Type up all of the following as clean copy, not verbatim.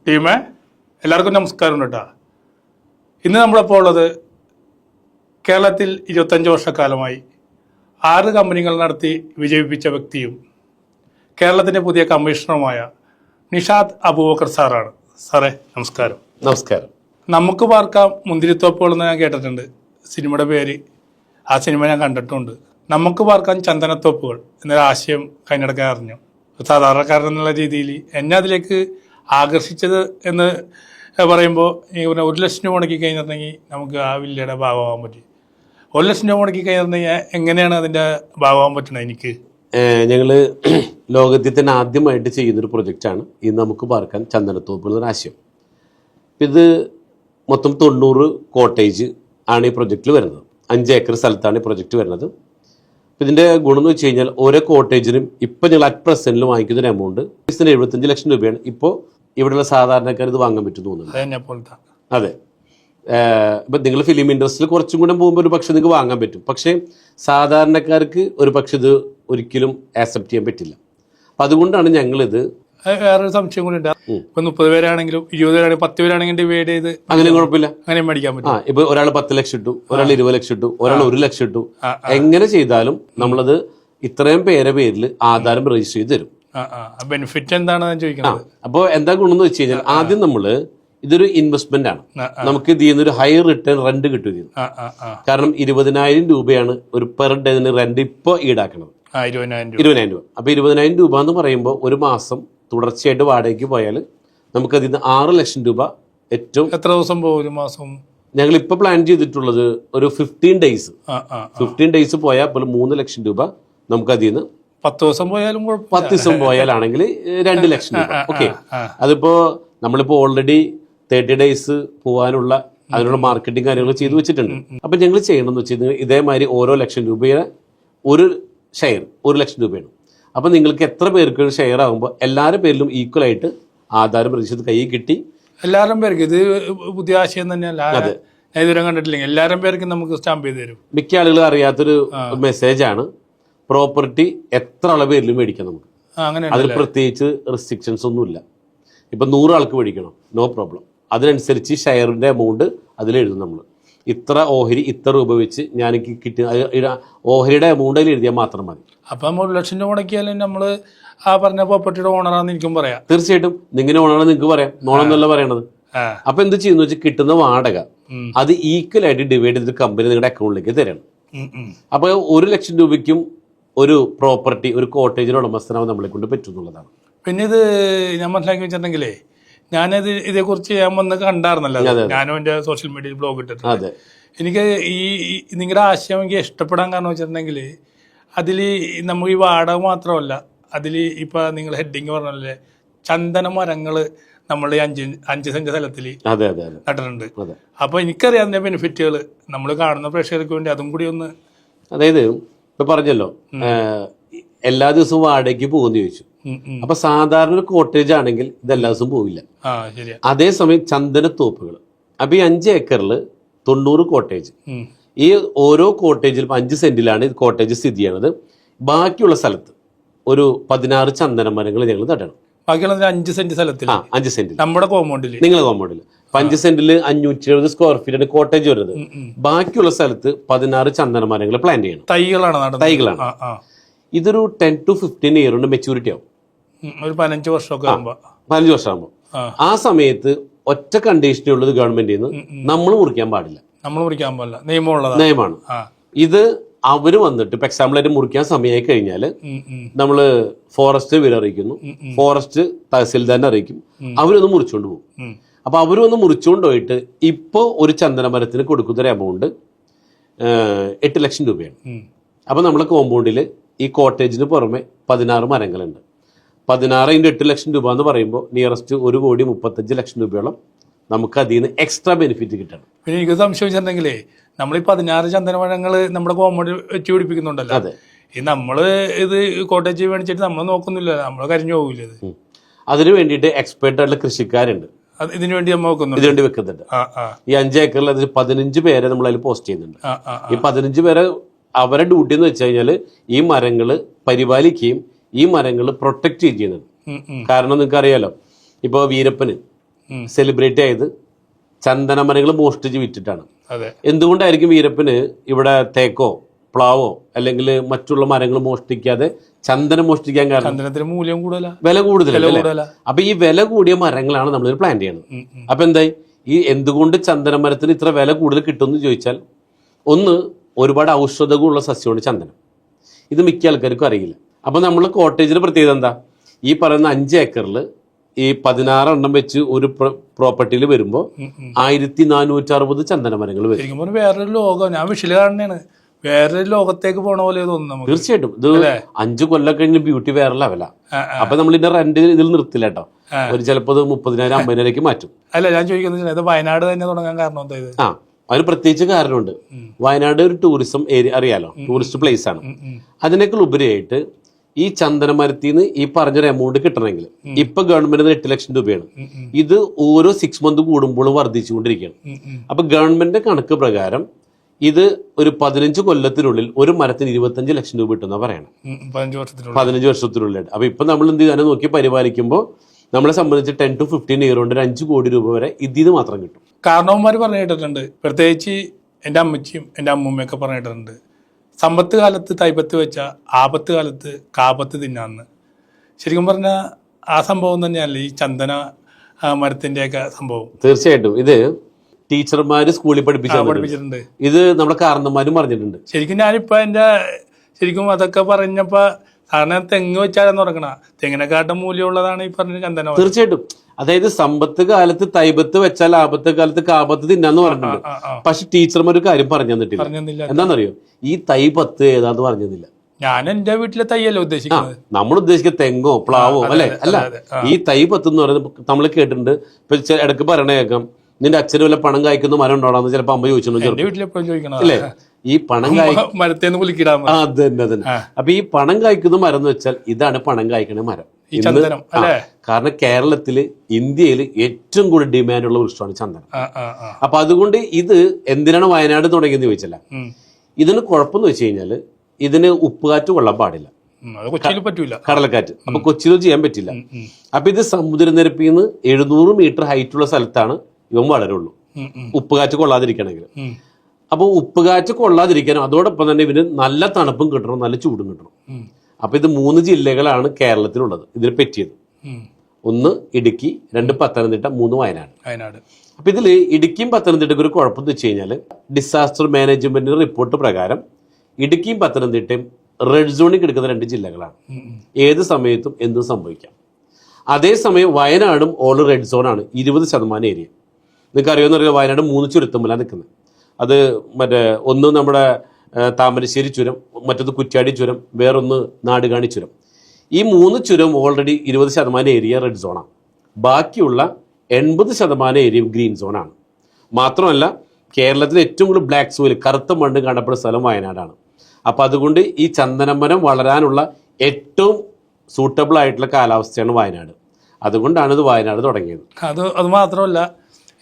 ടീമേ എല്ലാവർക്കും നമസ്കാരം കേട്ടോ. ഇന്ന് നമ്മളപ്പോൾ ഉള്ളത് കേരളത്തിൽ 25 വർഷക്കാലമായി 6 കമ്പനികൾ നടത്തി വിജയിപ്പിച്ച വ്യക്തിയും കേരളത്തിൻ്റെ പുതിയ കമ്മീഷണറുമായ നിഷാദ് അബൂബക്കർ സാറാണ്. സാറേ നമസ്കാരം. നമസ്കാരം. നമുക്ക് പാർക്കാം മുന്തിരിത്തോപ്പുകൾ എന്ന് ഞാൻ കേട്ടിട്ടുണ്ട്, സിനിമയുടെ പേര്. ആ സിനിമ ഞാൻ കണ്ടിട്ടുണ്ട്. നമുക്ക് പാർക്കാൻ ചന്ദനത്തോപ്പുകൾ എന്നൊരു ആശയം കഴിഞ്ഞിടക്കാൻ അറിഞ്ഞു. സാധാരണക്കാരൻ എന്നുള്ള രീതിയിൽ എന്നെ അതിലേക്ക് ആകർഷിച്ചത് എന്ന് പറയുമ്പോൾ ഈ 1 ലക്ഷം രൂപ മുടക്കി കഴിഞ്ഞിട്ടുണ്ടെങ്കിൽ നമുക്ക് ആ വില്ലയുടെ ഭാഗമാകാൻ പറ്റും. 1 ലക്ഷം രൂപ മുടക്കി കഴിഞ്ഞിട്ടുണ്ടെങ്കിൽ എങ്ങനെയാണ് അതിൻ്റെ ഭാഗമാകാൻ പറ്റുന്നത്? എനിക്ക് ഞങ്ങൾ ലോകത്തിൽ തന്നെ ആദ്യമായിട്ട് ചെയ്യുന്നൊരു പ്രൊജക്റ്റാണ് ഈ നമുക്ക് പാർക്കാൻ ചന്ദനത്തോപ്പ് എന്നൊരു ആശയം. ഇത് മൊത്തം 90 കോട്ടേജ് ആണ് ഈ പ്രൊജക്റ്റിൽ വരുന്നത്. 5 ഏക്കർ സ്ഥലത്താണ് ഈ പ്രൊജക്റ്റ് വരുന്നത്. ഇതിൻ്റെ ഗുണം എന്ന് വെച്ച് കഴിഞ്ഞാൽ ഓരോ കോട്ടേജിനും ഇപ്പോൾ ഞങ്ങൾ അറ്റ് പ്രസൻറ്റിൽ വാങ്ങിക്കുന്നൊരു എമൗണ്ട് 75 ലക്ഷം രൂപയാണ് ഇപ്പോൾ ഇവിടെയുള്ള സാധാരണക്കാർ ഇത് വാങ്ങാൻ പറ്റും തോന്നുന്നു. അതെ. ഇപ്പം നിങ്ങൾ ഫിലിം ഇൻഡസ്ട്രിയിൽ കുറച്ചും കൂടെ പോകുമ്പോൾ ഒരു പക്ഷേ നിങ്ങൾക്ക് വാങ്ങാൻ പറ്റും. പക്ഷേ സാധാരണക്കാർക്ക് ഒരു പക്ഷെ ഇത് ഒരിക്കലും ആക്സെപ്റ്റ് ചെയ്യാൻ പറ്റില്ല. അപ്പം അതുകൊണ്ടാണ് ഞങ്ങളിത്. വേറൊരു സംശയം കൂടി ഉണ്ട്. ഇപ്പൊ 30 പേരാണെങ്കിലും 20 പേരാണെങ്കിലും 10 പേരാണെങ്കിലും ഡിവൈഡ് ചെയ്ത് അങ്ങനെ കുഴപ്പമില്ല, അങ്ങനെ മേടിക്കാൻ പറ്റും. ഇപ്പൊ ഒരാൾ 10 ലക്ഷം ഇട്ടു, ഒരാൾ 20 ലക്ഷം ഇട്ടു, ഒരാൾ 1 ലക്ഷം ഇട്ടു. എങ്ങനെ ചെയ്താലും നമ്മളത് ഇത്രയും പേരിൽ ആധാരം രജിസ്റ്റർ ചെയ്ത് തരും. ബെനിഫിറ്റ് എന്താണെന്ന് ചോദിക്കുന്നത്. അപ്പോൾ എന്താ ഗുണമെന്ന് വെച്ച് കഴിഞ്ഞാൽ ആദ്യം നമ്മള് ഇതൊരു ഇൻവെസ്റ്റ്മെന്റ് ആണ്. നമുക്ക് ഇതിൽ നിന്ന് ഒരു ഹൈ റിട്ടേൺ റെന്റ് കിട്ടും ഇതിന്. കാരണം 20,000 രൂപയാണ് ഒരു പെർ ഡേന് റെന്റ് ഇപ്പൊ ഈടാക്കുന്നത്. 20,000 രൂപ. അപ്പൊ 20,000 രൂപ എന്ന് പറയുമ്പോൾ ഒരു മാസം തുടർച്ചയായിട്ട് വാടകയ്ക്ക് പോയാൽ നമുക്ക് അതിൽ നിന്ന് 6 ലക്ഷം രൂപ ഏറ്റവും. എത്ര ദിവസം പോകും ഒരു മാസം? ഞങ്ങൾ ഇപ്പൊ പ്ലാൻ ചെയ്തിട്ടുള്ളത് ഒരു 15 ഡേയ്സ്. 15 ഡേയ്സ് പോയാൽ അപ്പോൾ 3 ലക്ഷം രൂപ നമുക്ക് അതിൽ നിന്ന്. 10 ദിവസം പോയാലും 10 ദിവസം പോയാലാണെങ്കിൽ 2 ലക്ഷം രൂപ. ഓക്കെ. അതിപ്പോ നമ്മളിപ്പോ ഓൾറെഡി 30 ഡേയ്സ് പോകാനുള്ള അതിനുള്ള മാർക്കറ്റിംഗ് കാര്യങ്ങൾ ചെയ്തു വെച്ചിട്ടുണ്ട്. അപ്പൊ ഞങ്ങൾ ചെയ്യണമെന്ന് വെച്ചാൽ ഇതേമാതിരി ഓരോ ലക്ഷം രൂപയുടെ ഒരു ഷെയർ 1 ലക്ഷം രൂപയാണ്. അപ്പൊ നിങ്ങൾക്ക് എത്ര പേർക്ക് ഷെയർ ആകുമ്പോൾ എല്ലാവരുടെ പേരിലും ഈക്വൽ ആയിട്ട് ആധാരം രജിസ്റ്റർ കയ്യിൽ കിട്ടി. എല്ലാവരും പേർക്ക് ഇത് പുതിയ ആശയം തന്നെയല്ല. ഞാൻ ഇതുവരെ കണ്ടിട്ടില്ലെങ്കിൽ എല്ലാവരും പേർക്കും നമുക്ക് സ്റ്റാമ്പ് ചെയ്ത് തരും. മിക്ക ആളുകൾ അറിയാത്തൊരു മെസ്സേജാണ്. പ്രോപ്പർട്ടി എത്ര ആളെ പേരിലും മേടിക്കാം നമുക്ക്. അതിൽ പ്രത്യേകിച്ച് റെസ്ട്രിക്ഷൻസ് ഒന്നുമില്ല. ഇപ്പൊ 100 ആൾക്ക് മേടിക്കണം, നോ പ്രോബ്ലം. അതിനനുസരിച്ച് ഷെയറിന്റെ എമൗണ്ട് അതിൽ എഴുതും. നമ്മൾ ഇത്ര ഓഹരി ഇത്ര രൂപ വെച്ച് ഞാൻ കിട്ടി ഓഹരിയുടെ എമൗണ്ട് അതിൽ എഴുതിയാൽ മാത്രം മതി. അപ്പം 1 ലക്ഷം രൂപ മുടക്കിയാലും നമ്മള് ആ പറഞ്ഞ പ്രോപ്പർട്ടിയുടെ ഓണറാന്ന് എനിക്കും പറയാം. തീർച്ചയായിട്ടും നിങ്ങനെ ഓണറാണെന്ന് നിങ്ങൾക്ക് പറയാം, നോണെന്നല്ല പറയണത്. അപ്പൊ എന്ത് ചെയ്യുന്ന വെച്ചാൽ കിട്ടുന്ന വാടക അത് ഈക്വൽ ആയിട്ട് ഡിവൈഡ് ചെയ്തിട്ട് കമ്പനി നിങ്ങളുടെ അക്കൗണ്ടിലേക്ക് തരണം. അപ്പൊ 1 ലക്ഷം രൂപയ്ക്കും ഒരു പ്രോപ്പർട്ടി ഒരു കോട്ടേജിന് ഉടമസ്ഥനാവും നമ്മളെ കൊണ്ട് പറ്റുന്നുള്ളതാണ്. പിന്നെ ഇത് ഞാൻ മനസ്സിലാക്കി വെച്ചിട്ടുണ്ടെങ്കിലേ ഞാനത് ഇതേക്കുറിച്ച് ഞാൻ വന്ന് കണ്ടായിരുന്നല്ലോ. ഞാനും എൻ്റെ സോഷ്യൽ മീഡിയയിൽ ബ്ലോഗ് ഇട്ടിട്ടുണ്ട്. എനിക്ക് ഈ നിങ്ങളുടെ ആശയം എനിക്ക് ഇഷ്ടപ്പെടാൻ കാരണം വെച്ചിട്ടുണ്ടെങ്കിൽ അതിൽ നമുക്ക് ഈ വാടക മാത്രമല്ല, അതിൽ ഇപ്പം നിങ്ങൾ ഹെഡിങ് പറഞ്ഞല്ലേ ചന്ദന മരങ്ങൾ നമ്മൾ 5 സെന്റ് സ്ഥലത്തിൽ നട്ടിട്ടുണ്ട്. അപ്പോൾ എനിക്കറിയാം അതിൻ്റെ ബെനിഫിറ്റുകൾ. നമ്മൾ കാണുന്ന പ്രേക്ഷകർക്ക് വേണ്ടി അതും കൂടി ഒന്ന്. അതായത് ഇപ്പൊ പറഞ്ഞല്ലോ എല്ലാ ദിവസവും വാടകയ്ക്ക് പോകുമെന്ന് ചോദിച്ചു. അപ്പൊ സാധാരണ ഒരു കോട്ടേജ് ആണെങ്കിൽ ഇത് എല്ലാ ദിവസവും പോവില്ല. അതേസമയം ചന്ദനത്തോപ്പുകൾ അപ്പൊ ഈ 5 ഏക്കറിൽ 90 കോട്ടേജ്. ഈ ഓരോ കോട്ടേജിലും 5 സെന്റിലാണ് ഈ കോട്ടേജ് സ്ഥിതി ചെയ്യണത്. ബാക്കിയുള്ള സ്ഥലത്ത് ഒരു 16 ചന്ദന മരങ്ങൾ ഞങ്ങൾ നടണം. ബാക്കിയുള്ള 5 സെന്റ് സ്ഥലത്തിൽ 5 സെന്റിൽ നമ്മുടെ കോമ്പൗണ്ടിൽ നിങ്ങളുടെ കോമ്പൗണ്ടിൽ 5 സെന്റിൽ 570 സ്ക്വയർ ഫീറ്റ് കോട്ടേജ് വരുന്നത്. ബാക്കിയുള്ള സ്ഥലത്ത് 16 ചന്ദന മരങ്ങൾ പ്ലാന്റ് ചെയ്യണം. തൈകളാണ്. ഇതൊരു 10 to 15 ഇയർ കൊണ്ട് മെച്യൂരിറ്റി ആവും. ഒരു 15 വർഷമൊക്കെ 15 വർഷം ആകുമ്പോൾ ആ സമയത്ത് ഒറ്റ കണ്ടീഷനേ ഉള്ളത് ഗവൺമെന്റിൽ നിന്ന് നമ്മൾ മുറിക്കാൻ പാടില്ല. നിയമമാണ് ഇത്. അവര് വന്നിട്ട് ഇപ്പൊ എക്സാമ്പിൾ ആയിട്ട് മുറിക്കാൻ സമയമായി കഴിഞ്ഞാല് നമ്മള് ഫോറസ്റ്റ് വിലറിയിക്കുന്നു, ഫോറസ്റ്റ് തഹസിൽദാരിനെ അറിയിക്കും, അവരൊന്ന് മുറിച്ചുകൊണ്ട് പോകും. അപ്പൊ അവരൊന്ന് മുറിച്ചുകൊണ്ട് പോയിട്ട് ഇപ്പൊ ഒരു ചന്ദന മരത്തിന് കൊടുക്കുന്ന ഒരു എമൗണ്ട് 8 ലക്ഷം രൂപയാണ്. അപ്പൊ നമ്മളെ കോമ്പൗണ്ടിൽ ഈ കോട്ടേജിന് പുറമെ 16 മരങ്ങളുണ്ട്. 16 × 8 ലക്ഷം രൂപ എന്ന് പറയുമ്പോൾ നിയറസ്റ്റ് 1,35,00,000 രൂപയോളം നമുക്ക് അതിൽ നിന്ന് എക്സ്ട്രാ ബെനിഫിറ്റ് കിട്ടണം. പിന്നെ എനിക്ക് സംശയിച്ചിട്ടുണ്ടെങ്കിലേ നമ്മൾ ഈ 16 ചന്ദനമരങ്ങൾ നമ്മുടെ കോമ്പൗണ്ടിൽ വെച്ച് പിടിപ്പിക്കുന്നുണ്ടല്ലോ. അതെ. ഈ നമ്മള് ഇത് കോട്ടേജ് മേടിച്ചിട്ട് നമ്മൾ നോക്കുന്നില്ല, നമ്മൾ കരിഞ്ഞു പോകില്ല. ഇത് അതിനു വേണ്ടിയിട്ട് എക്സ്പേർട്ട് ആയിട്ടുള്ള കൃഷിക്കാരുണ്ട്. ഇതിനു വേണ്ടി നമ്മൾ ഇതിനുവേണ്ടി വെക്കുന്നുണ്ട്. ഈ 5 ഏക്കറിൽ അതിൽ 15 പേരെ നമ്മൾ അതിൽ പോസ്റ്റ് ചെയ്യുന്നുണ്ട്. ഈ 15 പേരെ അവരുടെ ഡ്യൂട്ടി എന്ന് വെച്ച് കഴിഞ്ഞാൽ ഈ മരങ്ങൾ പരിപാലിക്കുകയും ഈ മരങ്ങൾ പ്രൊട്ടക്ട് ചെയ്യുന്നുണ്ട്. കാരണം നിങ്ങൾക്ക് അറിയാലോ, ഇപ്പൊ വീരപ്പന് സെലിബ്രേറ്റ് ആയത് ചന്ദനമരങ്ങൾ മോഷ്ടിച്ച് വിറ്റിട്ടാണ്. അതെ. എന്തുകൊണ്ടായിരിക്കും വീരപ്പന് ഇവിടെ തേക്കോ പ്ലാവോ അല്ലെങ്കിൽ മറ്റുള്ള മരങ്ങൾ മോഷ്ടിക്കാതെ ചന്ദനം മോഷ്ടിക്കാൻ കാരണം? ചന്ദനത്തിന് മൂല്യം കൂടുതലാ, വില കൂടുതലല്ലേ? അപ്പൊ ഈ വില കൂടിയ മരങ്ങളാണ് നമ്മൾ പ്ലാൻ ചെയ്യണത്. അപ്പൊ എന്തായി, ഈ എന്തുകൊണ്ട് ചന്ദന മരത്തിന് ഇത്ര വില കൂടുതൽ കിട്ടുമെന്ന് ചോദിച്ചാൽ, ഒന്ന്, ഒരുപാട് ഔഷധ ഗുണമുള്ള സസ്യമാണ് ചന്ദനം. ഇത് മിക്ക ആൾക്കാർക്കും അറിയില്ല. അപ്പൊ നമ്മൾ കോട്ടേജിന്റെ പ്രത്യേകത എന്താ? ഈ പറയുന്ന 5 ഏക്കറിൽ ഈ 16 എണ്ണം വെച്ച് ഒരു പ്രോപ്പർട്ടിയിൽ വരുമ്പോൾ 1460 ചന്ദന മരങ്ങൾ വരും. ശരിക്കും വേറൊരു ലോകം, ഞാൻ വിഷയിൽ കാണുന്നതാണ്, വേറൊരു ലോകത്തേക്ക് പോണ പോലെ തോന്നുന്നു. തീർച്ചയായിട്ടും ഇത് 5 കൊല്ലം കഴിഞ്ഞ് ബ്യൂട്ടി വേറെ ലെവലാ. അപ്പൊ നമ്മൾ ഇതിന്റെ റെന്റ് ഇതിൽ നിർത്തില്ല കേട്ടോ. ഒരു ചിലപ്പോ 30,000 50,000 മാറ്റും. അല്ല, ഞാൻ ചോദിക്കുന്നത് വയനാട് തന്നെ തുടങ്ങാൻ കാരണം എന്താ? ഇത് അതിന് പ്രത്യേകിച്ച് കാരണമുണ്ട്. വയനാട് ഒരു ടൂറിസം ഏരിയ, അറിയാലോ, ടൂറിസ്റ്റ് പ്ലേസ് ആണ്. അതിനേക്കാൾ ഉപരിയായിട്ട് ഈ ചന്ദനമരത്തിൽ നിന്ന് ഈ പറഞ്ഞൊരു എമൗണ്ട് കിട്ടണമെങ്കിൽ ഇപ്പൊ ഗവൺമെന്റ് 8 ലക്ഷം രൂപയാണ്. ഇത് ഓരോ 6 മന്ത് കൂടുമ്പോഴും വർദ്ധിച്ചുകൊണ്ടിരിക്കുകയാണ്. അപ്പൊ ഗവൺമെന്റിന്റെ കണക്ക് പ്രകാരം ഇത് ഒരു 15 കൊല്ലത്തിനുള്ളിൽ ഒരു മരത്തിന് 25 ലക്ഷം രൂപ കിട്ടുന്ന പറയണം. 15 വർഷത്തിനുള്ളിൽ. അപ്പൊ ഇപ്പൊ നമ്മൾ എന്ത് ചെയ്യാനും നോക്കി പരിപാലിക്കുമ്പോൾ നമ്മളെ സംബന്ധിച്ച് 10 to 15 ഇയർ കൊണ്ട് 5 കോടി രൂപ വരെ ഇതിന് മാത്രം കിട്ടും. കാരണവന്മാർ പറഞ്ഞിട്ടുണ്ട്, പ്രത്യേകിച്ച് എൻ്റെ അമ്മച്ചിയും എൻ്റെ അമ്മൂമ്മയൊക്കെ പറഞ്ഞിട്ടുണ്ട്, സമ്പത്ത് കാലത്ത് തൈപ്പത്ത് വെച്ച ആപത്ത് കാലത്ത് കാപത്ത് തിന്നാന്ന്. ശരിക്കും പറഞ്ഞാൽ ആ സംഭവം തന്നെയല്ലേ ഈ ചന്ദന മരത്തിന്റെയൊക്കെ സംഭവം? തീർച്ചയായിട്ടും ഇത് ടീച്ചർമാര് സ്കൂളിൽ പഠിപ്പിച്ചിട്ടുണ്ട്. ഇത് നമ്മുടെ കാരണന്മാരും പറഞ്ഞിട്ടുണ്ട്. ശരിക്കും ഞാനിപ്പോ ശരിക്കും അതൊക്കെ പറഞ്ഞപ്പോ കാരണം തെങ്ങ് വെച്ചാലെന്ന് തുടങ്ങണ തെങ്ങിനെക്കാട്ടും മൂല്യമുള്ളതാണ് ഈ പറഞ്ഞ ചന്ദനം. തീർച്ചയായിട്ടും. അതായത് സമ്പത്ത് കാലത്ത് തൈബത്ത് വെച്ചാൽ ആപത്ത് കാലത്ത് കാപത്ത് തിന്നാന്ന് പറഞ്ഞിട്ടുണ്ട്. പക്ഷെ ടീച്ചർമാർ ഒരു കാര്യം പറഞ്ഞു തന്നിട്ടില്ല. എന്താണെന്നറിയോ? ഈ തൈ 10 ഏതാന്ന് പറഞ്ഞു തന്നില്ല. ഞാൻ എന്റെ വീട്ടിലെ തൈയല്ല ഉദ്ദേശിക്കുന്നത്. നമ്മൾ ഉദ്ദേശിക്കുന്ന തെങ്ങോ പ്ലാവോ അല്ലെ? അല്ല, ഈ തൈ 10 എന്ന് പറയുന്നത് നമ്മൾ കേട്ടിട്ടുണ്ട്. ഇപ്പൊ ഇടയ്ക്ക് പറയണ കേൾക്കാം, നിന്റെ അച്ഛന് വല്ല പണം കായ്ക്കുന്ന മരം ഉണ്ടോന്ന് ചിലപ്പോ അമ്മ ചോദിച്ചു അല്ലേ? ഈ പണം മരത്തേന്ന് അതന്നെ. അപ്പൊ ഈ പണം കായ്ക്കുന്ന മരം എന്ന് വെച്ചാൽ ഇതാണ് പണം കായ്ക്കണ മരം. കാരണം കേരളത്തില് ഇന്ത്യയിൽ ഏറ്റവും കൂടുതൽ ഡിമാൻഡുള്ള വൃക്ഷമാണ് ചന്ദനം. അപ്പൊ അതുകൊണ്ട് ഇത് എന്തിനാണ് വയനാട് തുടങ്ങിയെന്ന് ചോദിച്ചല്ല. ഇതിന് കുഴപ്പമെന്ന് വെച്ച് കഴിഞ്ഞാല് ഇതിന് ഉപ്പുകാറ്റ് കൊള്ളാൻ പാടില്ല, കടലക്കാറ്റ്. അപ്പൊ കൊച്ചിയിൽ ചെയ്യാൻ പറ്റില്ല. അപ്പൊ ഇത് സമുദ്രനിരപ്പിൽ നിന്ന് 700 മീറ്റർ ഹൈറ്റുള്ള സ്ഥലത്താണ് ഇവൻ വളരുള്ളൂ, ഉപ്പുകാറ്റ് കൊള്ളാതിരിക്കണമെങ്കിൽ. അപ്പൊ ഉപ്പുകാറ്റ് കൊള്ളാതിരിക്കാനും അതോടൊപ്പം തന്നെ ഇവന് നല്ല തണുപ്പും കിട്ടണം, നല്ല ചൂടും കിട്ടണം. അപ്പൊ ഇത് 3 ജില്ലകളാണ് കേരളത്തിലുള്ളത് ഇതിന് പറ്റിയത്. 1 ഇടുക്കി, 2 പത്തനംതിട്ട, 3 വയനാട്. അപ്പൊ ഇതില് ഇടുക്കിയും പത്തനംതിട്ടയ്ക്ക് ഒരു കുഴപ്പമെന്ന് വെച്ച് കഴിഞ്ഞാൽ ഡിസാസ്റ്റർ മാനേജ്മെന്റിന്റെ റിപ്പോർട്ട് പ്രകാരം ഇടുക്കിയും പത്തനംതിട്ടയും റെഡ് സോണിൽ കിടക്കുന്ന 2 ജില്ലകളാണ്. ഏത് സമയത്തും എന്തും സംഭവിക്കാം. അതേസമയം വയനാടും ഓൾ റെഡ് സോണാണ്, 20% ഏരിയ. നിങ്ങൾക്ക് അറിയാവുന്ന വയനാട് 3 ചുരത്തുമ്പോഴാണ് നിൽക്കുന്നത്. അത് മറ്റേ ഒന്ന് നമ്മുടെ താമരശ്ശേരി ചുരം, മറ്റൊന്ന് കുറ്റ്യാടി ചുരം, വേറൊന്ന് നാടുകാണി ചുരം. ഈ 3 ചുരം ഓൾറെഡി 20% ഏരിയ റെഡ് സോണാണ്. ബാക്കിയുള്ള 80% ഏരിയ ഗ്രീൻ സോണാണ്. മാത്രമല്ല കേരളത്തിലെ ഏറ്റവും കൂടുതൽ ബ്ലാക്ക് സോയിൽ, കറുത്ത മണ്ണ് കാണപ്പെടുന്ന സ്ഥലം വയനാടാണ്. അപ്പം അതുകൊണ്ട് ഈ ചന്ദനമരം വളരാനുള്ള ഏറ്റവും സൂട്ടബിൾ ആയിട്ടുള്ള കാലാവസ്ഥയാണ് വയനാട്. അതുകൊണ്ടാണ് ഇത് വയനാട് തുടങ്ങിയത്. അത് മാത്രമല്ല,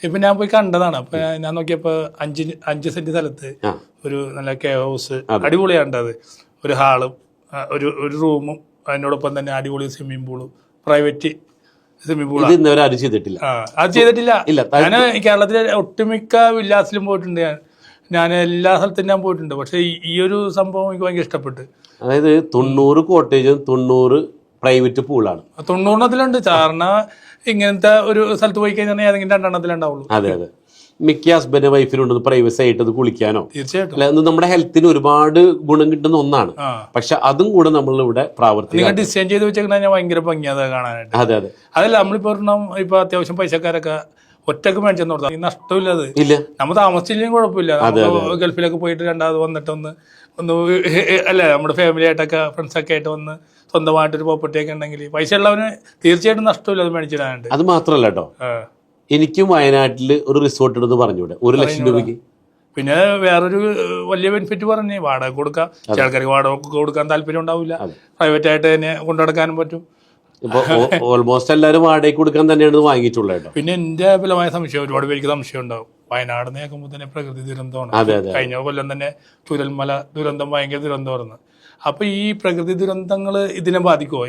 ഇപ്പൊ ഞാൻ പോയി കണ്ടതാണ്. അപ്പൊ ഞാൻ നോക്കിയപ്പോ 5 സെന്റ് സ്ഥലത്ത് ഒരു നല്ല കെയർ ഹൗസ്, അടിപൊളിയാണ്. അത് ഒരു ഹാളും ഒരു റൂമും അതിനോടൊപ്പം തന്നെ അടിപൊളി സ്വിമ്മിംഗ് പൂളും, പ്രൈവറ്റ് സ്വിമ്മിംഗ് പൂൾ. ആരും ചെയ്തിട്ടില്ല. അത് ചെയ്തിട്ടില്ല. ഞാൻ കേരളത്തിലെ ഒട്ടുമിക്ക വില്ലാസിലും പോയിട്ടുണ്ട്. ഞാൻ എല്ലാ സ്ഥലത്തും ഞാൻ പോയിട്ടുണ്ട്. പക്ഷെ ഈ ഒരു സംഭവം എനിക്ക് ഭയങ്കര ഇഷ്ടപ്പെട്ടു. അതായത് 90 കോട്ടേജും 90 പ്രൈവറ്റ് പൂളാണ്. 90 കാരണം ഇങ്ങനത്തെ ഒരു സ്ഥലത്ത് പോയി കഴിഞ്ഞാൽ ഏതെങ്കിലും 2 എണ്ണത്തിലുണ്ടാവുള്ളൂ. അതെ. മിക്ക ഹസ്ബൻഡ് വൈഫിനുണ്ട് പ്രൈവസി ആയിട്ട് അത് കുളിക്കാനോ. തീർച്ചയായിട്ടും നമ്മുടെ ഹെൽത്തിന് ഒരുപാട് ഗുണം കിട്ടുന്ന ഒന്നാണ്. പക്ഷെ അതും കൂടെ നമ്മളിവിടെ പ്രാവർത്തികം ഡിസൈൻ ചെയ്ത് വെച്ചാൽ ഭയങ്കര ഭംഗിയാ കാണാനായിട്ട്. അതെ. അതല്ല, നമ്മളിപ്പോ ഇപ്പൊ അത്യാവശ്യം പൈസക്കാരൊക്കെ ഒറ്റക്ക് മേടിച്ചെന്ന് കൊടുത്താൽ ഈ നഷ്ടമില്ല. അത് നമ്മൾ താമസിച്ചില്ലെങ്കിൽ കുഴപ്പമില്ല. ഗൾഫിലൊക്കെ പോയിട്ട് രണ്ടാമത് വന്നിട്ട് ഒന്ന് അല്ലെ നമ്മുടെ ഫാമിലി ആയിട്ടൊക്കെ ഫ്രണ്ട്സൊക്കെ ആയിട്ട് വന്ന് സ്വന്തമായിട്ടൊരു പ്രോപ്പർട്ടി ഒക്കെ ഉണ്ടെങ്കിൽ പൈസ ഉള്ളവന് തീർച്ചയായിട്ടും നഷ്ടമില്ല അത് മേടിച്ചിടാനായിട്ട്. അത് മാത്രല്ല കേട്ടോ, എനിക്കും വയനാട്ടിൽ ഒരു റിസോർട്ട് എടുത്ത് പറഞ്ഞൂടെ 1 ലക്ഷം രൂപയ്ക്ക്. പിന്നെ വേറൊരു വലിയ ബെനിഫിറ്റ് പറഞ്ഞേ, വാടക കൊടുക്കാം. ചില ആൾക്കാർക്ക് വാടക കൊടുക്കാൻ താല്പര്യം ഉണ്ടാവില്ല, പ്രൈവറ്റ് ആയിട്ട് തന്നെ കൊണ്ടുനടക്കാനും പറ്റും. ഇപ്പൊ ഓൾമോസ്റ്റ് എല്ലാവരും വാടകയ്ക്ക് കൊടുക്കാൻ തന്നെയാണ് വാങ്ങിയിട്ടുള്ളത് കേട്ടോ. പിന്നെ എന്റെ ബലമായ സംശയം, ഒരുപാട് പേർക്ക് സംശയം ഉണ്ടാവും, വയനാട് കേൾക്കുമ്പോൾ തന്നെ പ്രകൃതി ദുരന്തമാണ്. കഴിഞ്ഞ കൊല്ലം തന്നെ ചുരൽമല ദുരന്തം ഭയങ്കര ദുരന്തമായിരുന്നു. അപ്പൊ ഈ പ്രകൃതി ദുരന്തങ്ങൾ ഇതിനെ ബാധിക്കുമോ?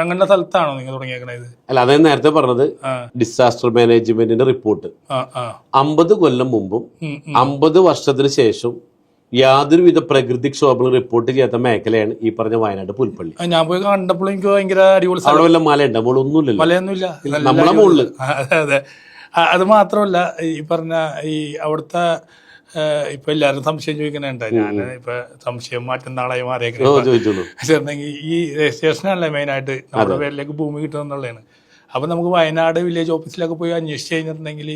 അങ്ങനെ സ്ഥലത്താണോ നിങ്ങൾ തുടങ്ങിയേക്കണത്? അല്ല, അതേ നേരത്തെ പറഞ്ഞത് ഡിസാസ്റ്റർ മാനേജ്മെന്റിന്റെ റിപ്പോർട്ട് 50 കൊല്ലം മുമ്പും 50 വർഷത്തിന് ശേഷം യാതൊരുവിധ പ്രകൃതിക്ഷോഭങ്ങളും റിപ്പോർട്ട് ചെയ്യാത്ത മേഖലയാണ് ഈ പറഞ്ഞ വയനാട് പുൽപ്പള്ളി. ഞാൻ പോയി കണ്ടപ്പോൾ എനിക്ക് ഭയങ്കര അടിപൊളി. അവിടെ വല്ല മലയുണ്ട്? ഒന്നുമില്ലല്ലോ, മലയൊന്നുമില്ല, നമ്മളെ മുകളില്. അതെ അതെ. അത് മാത്രമല്ല ഈ പറഞ്ഞ ഈ അവിടുത്തെ ഇപ്പൊ എല്ലാവരും സംശയം ചോദിക്കണുണ്ട്. ഞാൻ ഇപ്പൊ സംശയം മാറ്റുന്ന ആളായി മാറിയേക്കുന്നത് ഈ രജിസ്ട്രേഷനല്ലേ മെയിനായിട്ട് നമ്മുടെ പേരിലേക്ക് ഭൂമി കിട്ടുന്നുള്ളതാണ്. അപ്പൊ നമുക്ക് വയനാട് വില്ലേജ് ഓഫീസിലൊക്കെ പോയി അന്വേഷിച്ച് കഴിഞ്ഞിട്ടുണ്ടെങ്കിൽ